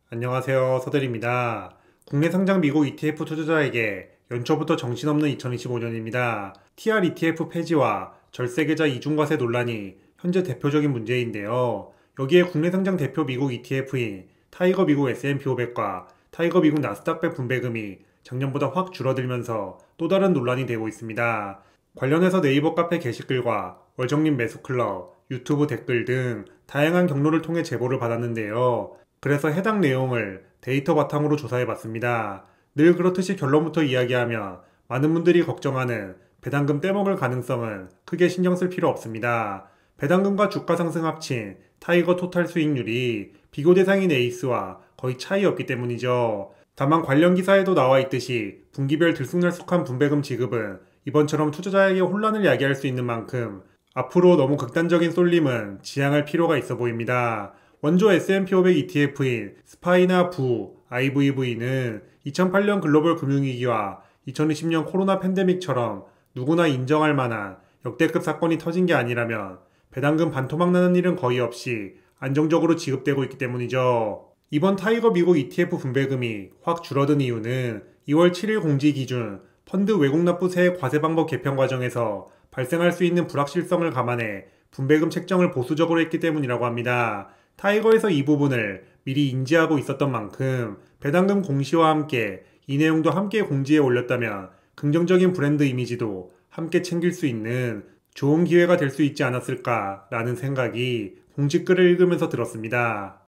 안녕하세요. 서들입니다. 국내 상장 미국 ETF 투자자에게 연초부터 정신없는 2025년입니다. TR ETF 폐지와 절세계좌 이중과세 논란이 현재 대표적인 문제인데요. 여기에 국내 상장 대표 미국 ETF인 타이거 미국 S&P 500과 타이거 미국 나스닥 100 분배금이 작년보다 확 줄어들면서 또 다른 논란이 되고 있습니다. 관련해서 네이버 카페 게시글과 월정님 매수클럽, 유튜브 댓글 등 다양한 경로를 통해 제보를 받았는데요. 그래서 해당 내용을 데이터 바탕으로 조사해봤습니다. 늘 그렇듯이 결론부터 이야기하면 많은 분들이 걱정하는 배당금 떼먹을 가능성은 크게 신경 쓸 필요 없습니다. 배당금과 주가 상승 합친 타이거 토탈 수익률이 비교 대상인 에이스와 거의 차이 없기 때문이죠. 다만 관련 기사에도 나와 있듯이 분기별 들쑥날쑥한 분배금 지급은 이번처럼 투자자에게 혼란을 야기할 수 있는 만큼 앞으로 너무 극단적인 쏠림은 지양할 필요가 있어 보입니다. 원조 S&P 500 ETF인 스파이나 부, IVV는 2008년 글로벌 금융위기와 2020년 코로나 팬데믹처럼 누구나 인정할 만한 역대급 사건이 터진 게 아니라면 배당금 반토막 나는 일은 거의 없이 안정적으로 지급되고 있기 때문이죠. 이번 타이거 미국 ETF 분배금이 확 줄어든 이유는 2월 7일 공지 기준 펀드 외국 납부 세액 과세 방법 개편 과정에서 발생할 수 있는 불확실성을 감안해 분배금 책정을 보수적으로 했기 때문이라고 합니다. 타이거에서 이 부분을 미리 인지하고 있었던 만큼 배당금 공시와 함께 이 내용도 함께 공지에 올렸다면 긍정적인 브랜드 이미지도 함께 챙길 수 있는 좋은 기회가 될 수 있지 않았을까라는 생각이 공지글을 읽으면서 들었습니다.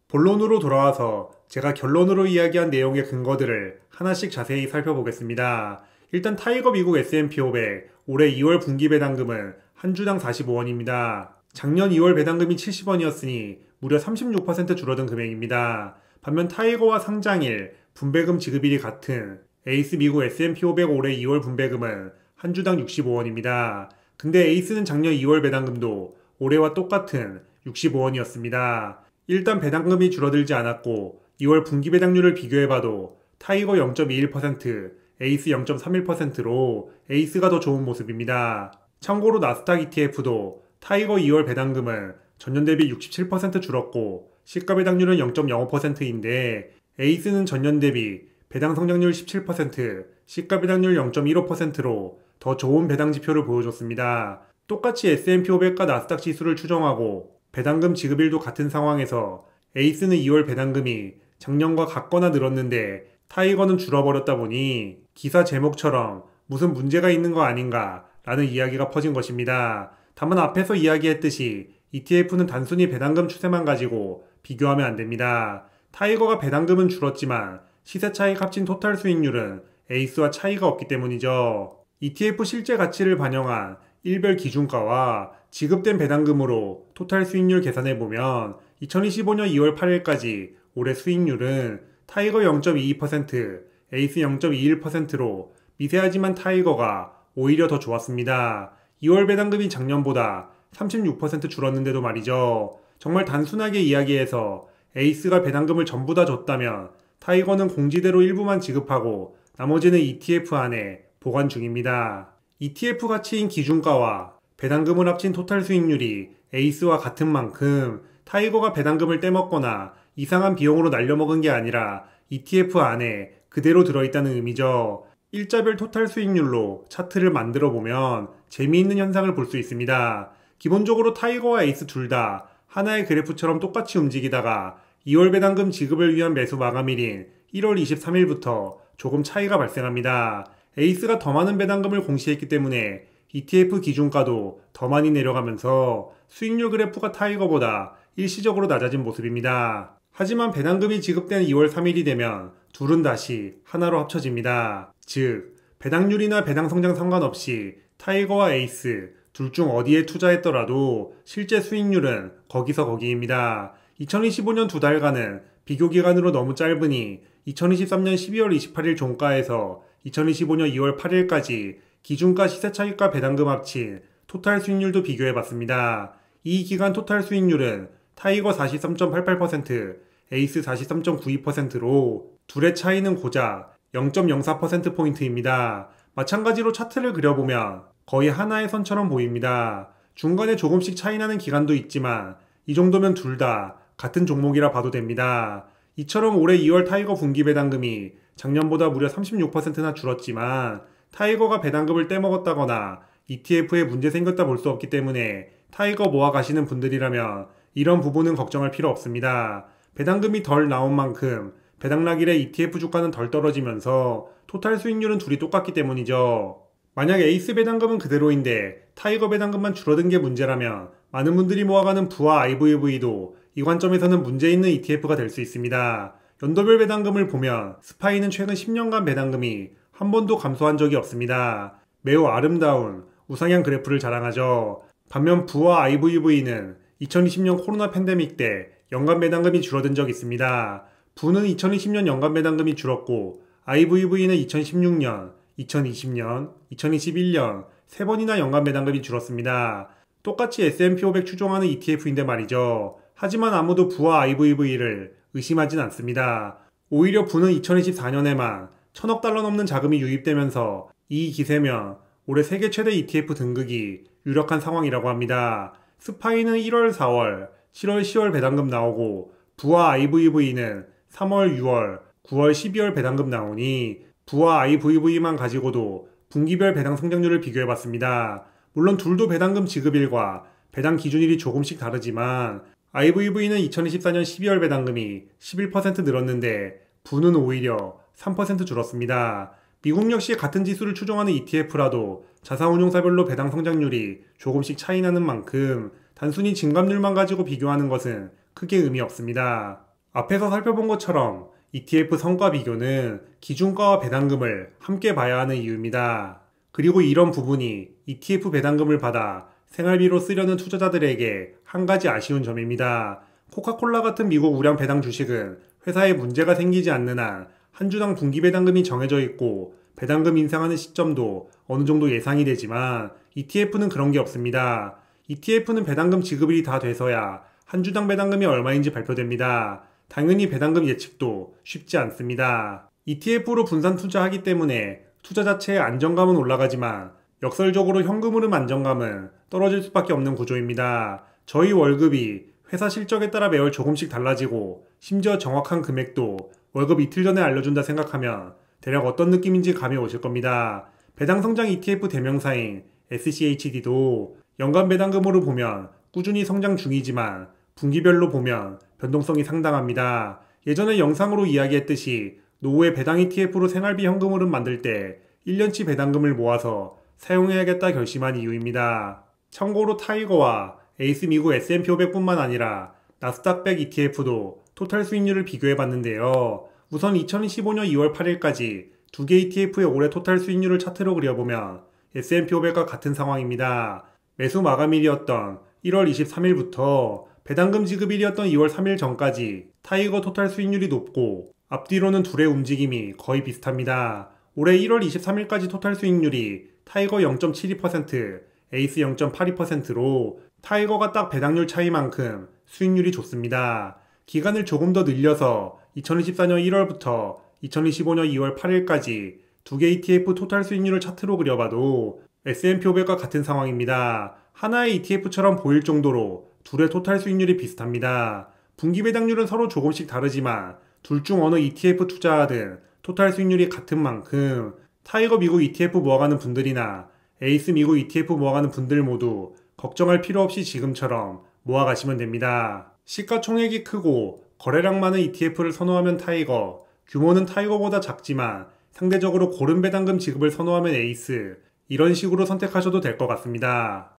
본론으로 돌아와서 제가 결론으로 이야기한 내용의 근거들을 하나씩 자세히 살펴보겠습니다. 일단 타이거 미국 S&P 500 올해 2월 분기 배당금은 한 주당 45원입니다. 작년 2월 배당금이 70원이었으니 무려 36% 줄어든 금액입니다. 반면 타이거와 상장일, 분배금 지급일이 같은 에이스 미국 S&P 500 올해 2월 분배금은 한 주당 65원입니다. 근데 에이스는 작년 2월 배당금도 올해와 똑같은 65원이었습니다. 일단 배당금이 줄어들지 않았고 2월 분기 배당률을 비교해봐도 타이거 0.21%, 에이스 0.31%로 에이스가 더 좋은 모습입니다. 참고로 나스닥 ETF도 타이거 2월 배당금은 전년 대비 67% 줄었고 시가 배당률은 0.05%인데 에이스는 전년 대비 배당 성장률 17%, 시가 배당률 0.15%로 더 좋은 배당 지표를 보여줬습니다. 똑같이 S&P 500과 나스닥 지수를 추정하고 배당금 지급일도 같은 상황에서 에이스는 2월 배당금이 작년과 같거나 늘었는데 타이거는 줄어버렸다 보니 기사 제목처럼 무슨 문제가 있는 거 아닌가 라는 이야기가 퍼진 것입니다. 다만 앞에서 이야기했듯이 ETF는 단순히 배당금 추세만 가지고 비교하면 안 됩니다. 타이거가 배당금은 줄었지만 시세 차익 합친 토탈 수익률은 에이스와 차이가 없기 때문이죠. ETF 실제 가치를 반영한 일별 기준가와 지급된 배당금으로 토탈 수익률 계산해보면 2025년 2월 8일까지 올해 수익률은 타이거 0.22%, 에이스 0.21%로 미세하지만 타이거가 오히려 더 좋았습니다. 2월 배당금이 작년보다 36% 줄었는데도 말이죠. 정말 단순하게 이야기해서 에이스가 배당금을 전부 다 줬다면 타이거는 공지대로 일부만 지급하고 나머지는 ETF 안에 보관 중입니다. ETF 가치인 기준가와 배당금을 합친 토탈 수익률이 에이스와 같은 만큼 타이거가 배당금을 떼먹거나 이상한 비용으로 날려먹은 게 아니라 ETF 안에 그대로 들어있다는 의미죠. 일자별 토탈 수익률로 차트를 만들어 보면 재미있는 현상을 볼 수 있습니다. 기본적으로 타이거와 에이스 둘 다 하나의 그래프처럼 똑같이 움직이다가 2월 배당금 지급을 위한 매수 마감일인 1월 23일부터 조금 차이가 발생합니다. 에이스가 더 많은 배당금을 공시했기 때문에 ETF 기준가도 더 많이 내려가면서 수익률 그래프가 타이거보다 일시적으로 낮아진 모습입니다. 하지만 배당금이 지급된 2월 3일이 되면 둘은 다시 하나로 합쳐집니다. 즉, 배당률이나 배당 성장 상관없이 타이거와 에이스 둘 중 어디에 투자했더라도 실제 수익률은 거기서 거기입니다. 2025년 두 달간은 비교 기간으로 너무 짧으니 2023년 12월 28일 종가에서 2025년 2월 8일까지 기준가 시세차익과 배당금 합친 토탈 수익률도 비교해봤습니다. 이 기간 토탈 수익률은 타이거 43.88%, 에이스 43.92%로 둘의 차이는 고작 0.04%포인트입니다. 마찬가지로 차트를 그려보면 거의 하나의 선처럼 보입니다. 중간에 조금씩 차이나는 기간도 있지만 이 정도면 둘 다 같은 종목이라 봐도 됩니다. 이처럼 올해 2월 타이거 분기 배당금이 작년보다 무려 36%나 줄었지만 타이거가 배당금을 떼먹었다거나 ETF에 문제 생겼다 볼 수 없기 때문에 타이거 모아 가시는 분들이라면 이런 부분은 걱정할 필요 없습니다. 배당금이 덜 나온 만큼 배당락일에 ETF 주가는 덜 떨어지면서 토탈 수익률은 둘이 똑같기 때문이죠. 만약 에이스 배당금은 그대로인데 타이거 배당금만 줄어든 게 문제라면 많은 분들이 모아가는 부와 IVV도 이 관점에서는 문제 있는 ETF가 될 수 있습니다. 연도별 배당금을 보면 스파이는 최근 10년간 배당금이 한 번도 감소한 적이 없습니다. 매우 아름다운 우상향 그래프를 자랑하죠. 반면 부와 IVV는 2020년 코로나 팬데믹 때 연간 배당금이 줄어든 적이 있습니다. 부는 2020년 연간 배당금이 줄었고 IVV는 2016년, 2020년, 2021년 3번이나 연간 배당금이 줄었습니다. 똑같이 S&P 500 추종하는 ETF인데 말이죠. 하지만 아무도 부와 IVV를 의심하진 않습니다. 오히려 부는 2024년에만 1000억 달러 넘는 자금이 유입되면서 이 기세면 올해 세계 최대 ETF 등극이 유력한 상황이라고 합니다. 스파이는 1월, 4월, 7월, 10월 배당금 나오고 부와 IVV는 3월, 6월, 9월, 12월 배당금 나오니 부와 IVV만 가지고도 분기별 배당 성장률을 비교해봤습니다. 물론 둘도 배당금 지급일과 배당 기준일이 조금씩 다르지만 IVV는 2024년 12월 배당금이 11% 늘었는데 부는 오히려 3% 줄었습니다. 미국 역시 같은 지수를 추종하는 ETF라도 자산운용사별로 배당 성장률이 조금씩 차이 나는 만큼 단순히 증감률만 가지고 비교하는 것은 크게 의미 없습니다. 앞에서 살펴본 것처럼 ETF 성과 비교는 기준가와 배당금을 함께 봐야 하는 이유입니다. 그리고 이런 부분이 ETF 배당금을 받아 생활비로 쓰려는 투자자들에게 한 가지 아쉬운 점입니다. 코카콜라 같은 미국 우량 배당 주식은 회사에 문제가 생기지 않는 한 한 주당 분기 배당금이 정해져 있고 배당금 인상하는 시점도 어느 정도 예상이 되지만 ETF는 그런 게 없습니다. ETF는 배당금 지급일이 다 돼서야 한 주당 배당금이 얼마인지 발표됩니다. 당연히 배당금 예측도 쉽지 않습니다. ETF로 분산 투자하기 때문에 투자 자체의 안정감은 올라가지만 역설적으로 현금 흐름 안정감은 떨어질 수밖에 없는 구조입니다. 저희 월급이 회사 실적에 따라 매월 조금씩 달라지고 심지어 정확한 금액도 월급 이틀 전에 알려준다 생각하면 대략 어떤 느낌인지 감이 오실 겁니다. 배당 성장 ETF 대명사인 SCHD도 연간 배당금으로 보면 꾸준히 성장 중이지만 분기별로 보면 변동성이 상당합니다. 예전에 영상으로 이야기했듯이 노후에 배당 ETF로 생활비 현금흐름 만들 때 1년치 배당금을 모아서 사용해야겠다 결심한 이유입니다. 참고로 타이거와 에이스 미국 S&P 500뿐만 아니라 나스닥 100 ETF도 토탈 수익률을 비교해봤는데요. 우선 2015년 2월 8일까지 두 개 ETF의 올해 토탈 수익률을 차트로 그려보면 S&P 500과 같은 상황입니다. 매수 마감일이었던 1월 23일부터 배당금 지급일이었던 2월 3일 전까지 타이거 토탈 수익률이 높고 앞뒤로는 둘의 움직임이 거의 비슷합니다. 올해 1월 23일까지 토탈 수익률이 타이거 0.72%, 에이스 0.82%로 타이거가 딱 배당률 차이만큼 수익률이 좋습니다. 기간을 조금 더 늘려서 2024년 1월부터 2025년 2월 8일까지 두 개 ETF 토탈 수익률을 차트로 그려봐도 S&P 500과 같은 상황입니다. 하나의 ETF처럼 보일 정도로 둘의 토탈 수익률이 비슷합니다. 분기 배당률은 서로 조금씩 다르지만 둘 중 어느 ETF 투자하든 토탈 수익률이 같은 만큼 타이거 미국 ETF 모아가는 분들이나 에이스 미국 ETF 모아가는 분들 모두 걱정할 필요 없이 지금처럼 모아가시면 됩니다. 시가총액이 크고 거래량 많은 ETF를 선호하면 타이거, 규모는 타이거보다 작지만 상대적으로 고른 배당금 지급을 선호하면 에이스, 이런 식으로 선택하셔도 될 것 같습니다.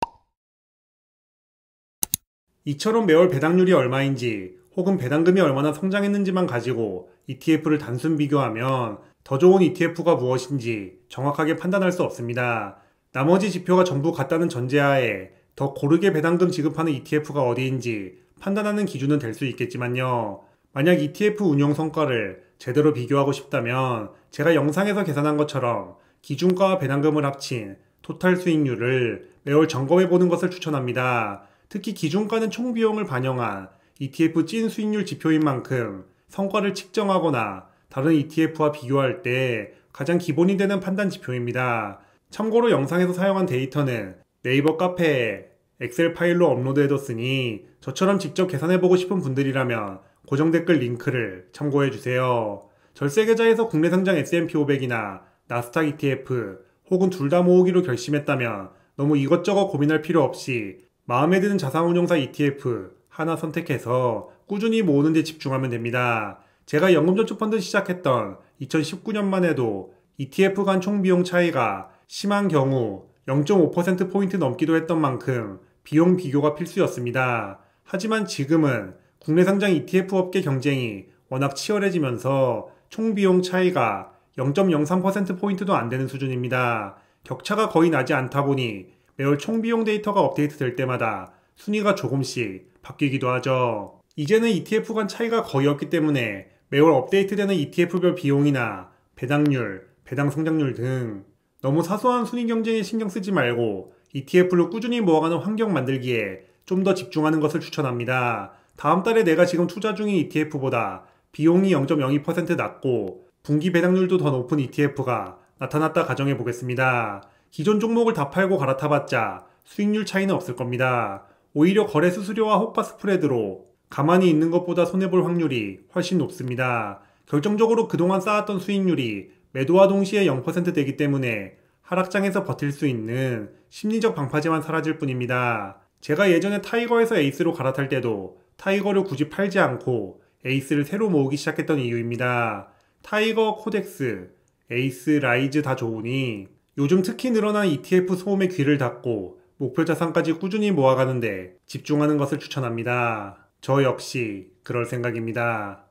이처럼 매월 배당률이 얼마인지 혹은 배당금이 얼마나 성장했는지만 가지고 ETF를 단순 비교하면 더 좋은 ETF가 무엇인지 정확하게 판단할 수 없습니다. 나머지 지표가 전부 같다는 전제하에 더 고르게 배당금 지급하는 ETF가 어디인지 판단하는 기준은 될 수 있겠지만요. 만약 ETF 운용 성과를 제대로 비교하고 싶다면 제가 영상에서 계산한 것처럼 기준가와 배당금을 합친 토탈 수익률을 매월 점검해 보는 것을 추천합니다. 특히 기준가는 총 비용을 반영한 ETF 찐 수익률 지표인 만큼 성과를 측정하거나 다른 ETF와 비교할 때 가장 기본이 되는 판단 지표입니다. 참고로 영상에서 사용한 데이터는 네이버 카페에 엑셀 파일로 업로드해뒀으니 저처럼 직접 계산해보고 싶은 분들이라면 고정 댓글 링크를 참고해주세요. 절세 계좌에서 국내 상장 S&P 500이나 나스닥 ETF 혹은 둘 다 모으기로 결심했다면 너무 이것저것 고민할 필요 없이 마음에 드는 자산운용사 ETF 하나 선택해서 꾸준히 모으는 데 집중하면 됩니다. 제가 연금저축펀드 시작했던 2019년만 해도 ETF 간 총 비용 차이가 심한 경우 0.5%포인트 넘기도 했던 만큼 비용 비교가 필수였습니다. 하지만 지금은 국내 상장 ETF 업계 경쟁이 워낙 치열해지면서 총 비용 차이가 0.03%포인트도 안 되는 수준입니다. 격차가 거의 나지 않다 보니 매월 총 비용 데이터가 업데이트 될 때마다 순위가 조금씩 바뀌기도 하죠. 이제는 ETF 간 차이가 거의 없기 때문에 매월 업데이트되는 ETF별 비용이나 배당률, 배당 성장률 등 너무 사소한 순위 경쟁에 신경 쓰지 말고 ETF를 꾸준히 모아가는 환경 만들기에 좀 더 집중하는 것을 추천합니다. 다음 달에 내가 지금 투자 중인 ETF보다 비용이 0.02% 낮고 분기 배당률도 더 높은 ETF가 나타났다 가정해 보겠습니다. 기존 종목을 다 팔고 갈아타봤자 수익률 차이는 없을 겁니다. 오히려 거래 수수료와 호가 스프레드로 가만히 있는 것보다 손해볼 확률이 훨씬 높습니다. 결정적으로 그동안 쌓았던 수익률이 매도와 동시에 0% 되기 때문에 하락장에서 버틸 수 있는 심리적 방파제만 사라질 뿐입니다. 제가 예전에 타이거에서 에이스로 갈아탈 때도 타이거를 굳이 팔지 않고 에이스를 새로 모으기 시작했던 이유입니다. 타이거, 코덱스, 에이스, 라이즈 다 좋으니 요즘 특히 늘어난 ETF 소음에 귀를 닫고 목표 자산까지 꾸준히 모아가는데 집중하는 것을 추천합니다. 저 역시 그럴 생각입니다.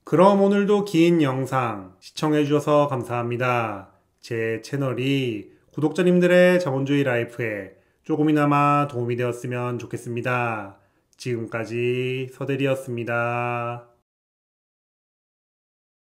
그럼 오늘도 긴 영상 시청해주셔서 감사합니다. 제 채널이 구독자님들의 자본주의 라이프에 조금이나마 도움이 되었으면 좋겠습니다. 지금까지 서대리였습니다.